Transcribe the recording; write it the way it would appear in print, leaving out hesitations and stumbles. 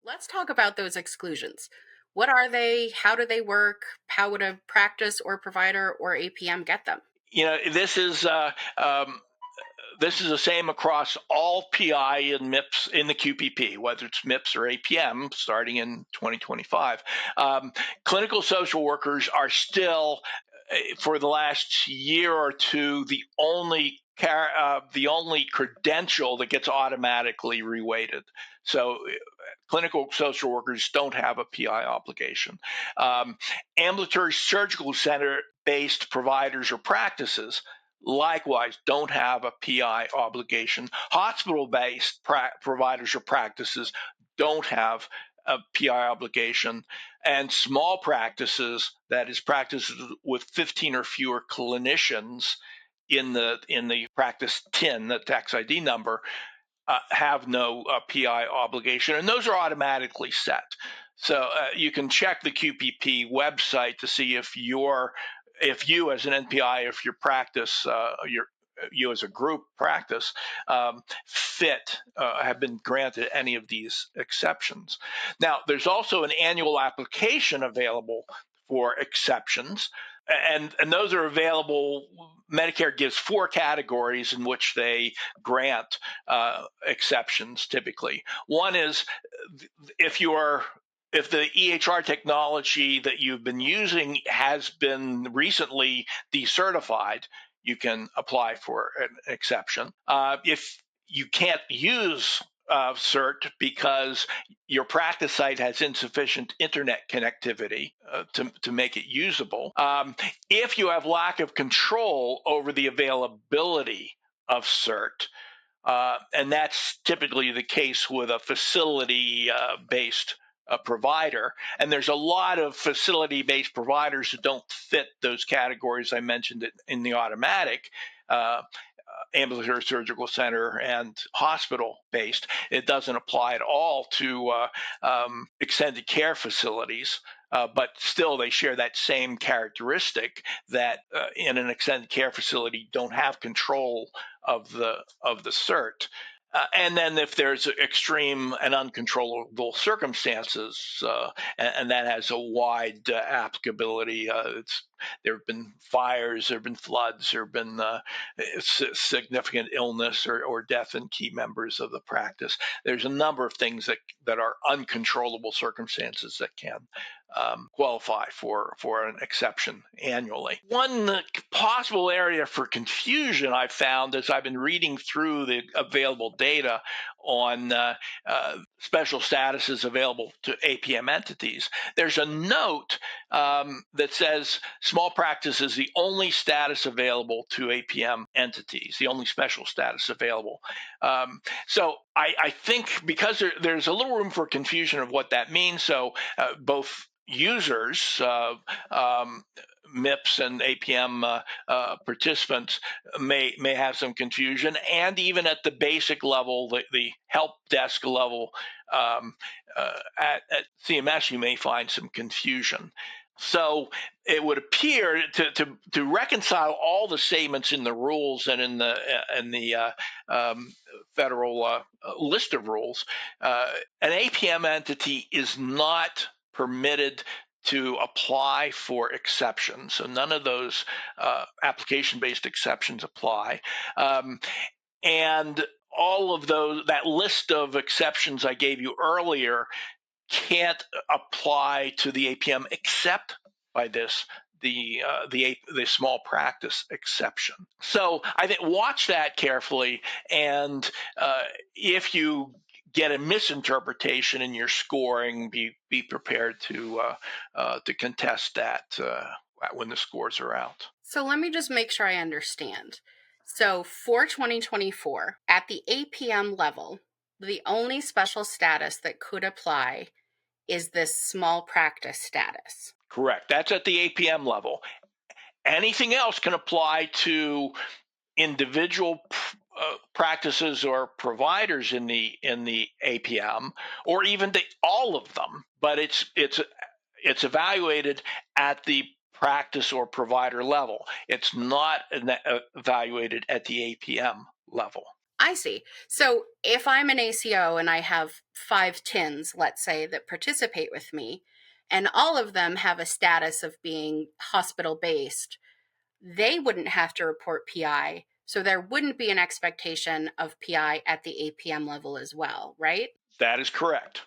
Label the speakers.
Speaker 1: Let's talk about those exclusions. What are they? How do they work? How would a practice or provider or APM get them?
Speaker 2: This is the same across all PI and MIPS in the QPP, whether it's MIPS or APM, starting in 2025. Clinical social workers are still, for the last year or two, the only credential that gets automatically reweighted. So clinical social workers don't have a PI obligation. Ambulatory surgical center-based providers or practices likewise don't have a PI obligation. Hospital-based providers or practices don't have a PI obligation. And small practices, that is practices with 15 or fewer clinicians in the practice TIN, the tax ID number, have no PI obligation, and those are automatically set. So you can check the QPP website to see if you as an NPI, if your practice, you as a group practice, have been granted any of these exceptions. Now, there's also an annual application available for exceptions, and those are available. Medicare gives 4 categories in which they grant exceptions typically. One is if the EHR technology that you've been using has been recently decertified, you can apply for an exception. If you can't use CERT because your practice site has insufficient internet connectivity to make it usable. If you have lack of control over the availability of CERT, and that's typically the case with a facility-based provider. And there's a lot of facility-based providers that don't fit those categories I mentioned in the automatic. Ambulatory surgical center and hospital-based. It doesn't apply at all to extended care facilities. But still, they share that same characteristic that in an extended care facility don't have control of the CERT. And then if there's extreme and uncontrollable circumstances, and that has a wide applicability, there have been fires, there have been floods, there have been significant illness or death in key members of the practice. There's a number of things that are uncontrollable circumstances that can qualify for an exception annually. One possible area for confusion I've found as I've been reading through the available data on special statuses available to APM entities, there's a note that says small practice is the only status available to APM entities, the only special status available. So I think because there's a little room for confusion of what that means, so both users, MIPS and APM participants may have some confusion, and even at the basic level, the help desk level at CMS, you may find some confusion. So it would appear to reconcile all the statements in the rules and in the federal list of rules, an APM entity is not permitted to apply for exceptions. So none of those application-based exceptions apply. And all of that list of exceptions I gave you earlier can't apply to the APM except by the small practice exception. So I think watch that carefully, and if you get a misinterpretation in your scoring, be prepared to contest that when the scores are out.
Speaker 1: So let me just make sure I understand. So for 2024, at the APM level, the only special status that could apply is this small practice status.
Speaker 2: Correct. That's at the APM level. Anything else can apply to individual practices or providers in the APM, or even all of them. But it's evaluated at the practice or provider level. It's not evaluated at the APM level.
Speaker 1: I see. So if I'm an ACO and I have 5 TINs, let's say, that participate with me, and all of them have a status of being hospital based, they wouldn't have to report PI. So there wouldn't be an expectation of PI at the APM level as well, right?
Speaker 2: That is correct.